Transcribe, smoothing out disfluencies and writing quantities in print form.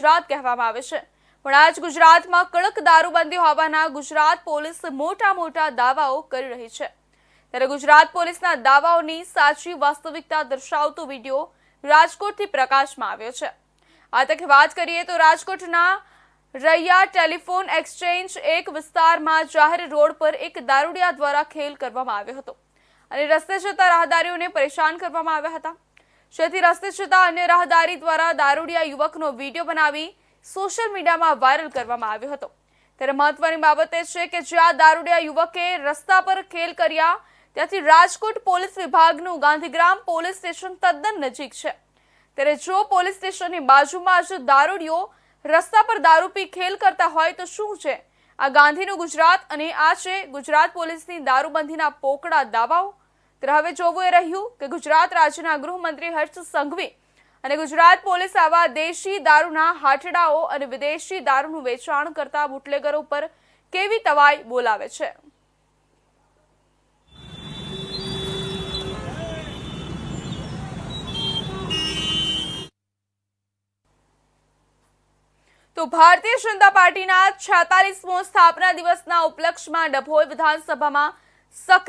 ગુજરાત કહેવામાં આવે છે, પણ આજ ગુજરાતમાં કડક દારૂબંધી હોવાના ગુજરાત પોલીસ મોટા દાવાઓ કરી રહી છે। ત્યારે ગુજરાત પોલીસના દાવાઓની સાચી વાસ્તવિકતા દર્શાવતો વિડીયો રાજકોટથી પ્રકાશમાં આવ્યો છે। આ તકે વાત કરીએ તો રાજકોટના રૈયા ટેલિફોન એક્સચેન્જ એક વિસ્તારમાં જાહેર રોડ પર એક દારૂડિયા દ્વારા ખેલ કરવામાં આવ્યો હતો અને રસ્તે જતા રાહદારીઓને પરેશાન કરવામાં આવ્યા હતા, જેથી રસ્તે જતા અન્ય રાહદારી દ્વારા દારૂડિયા યુવકનો વિડીયો બનાવી સોશિયલ મીડિયામાં વાયરલ કરવામાં આવ્યો હતો। ત્યારે મહત્વની બાબત એ છે કે જ્યાં દારૂડિયા યુવકે રસ્તા પર ખેલ કર્યા ત્યાંથી રાજકોટ પોલીસ વિભાગનું ગાંધીગ્રામ પોલીસ સ્ટેશન તદ્દન નજીક છે। ત્યારે જો પોલીસ સ્ટેશનની બાજુમાં જ દારૂડિયો રસ્તા પર દારૂ પી ખેલ કરતા હોય તો શું છે આ ગાંધીનું ગુજરાત અને આ છે ગુજરાત પોલીસની દારૂબંધીના પોકળા દાવાઓ। ત્યારે હવે જોવું એ રહ્યું કે ગુજરાત રાજ્યના ગૃહમંત્રી હર્ષ સંઘવી અને ગુજરાત પોલીસ આવા દેશી દારૂના હાટડાઓ અને વિદેશી દારૂનું વેચાણ કરતા બુટલેગરો પર કેવી તવાઈ બોલાવે છે। તો ભારતીય જનતા પાર્ટીના 46મો સ્થાપના દિવસના ઉપલક્ષમાં ડભોઈ વિધાનસભામાં સક્રિય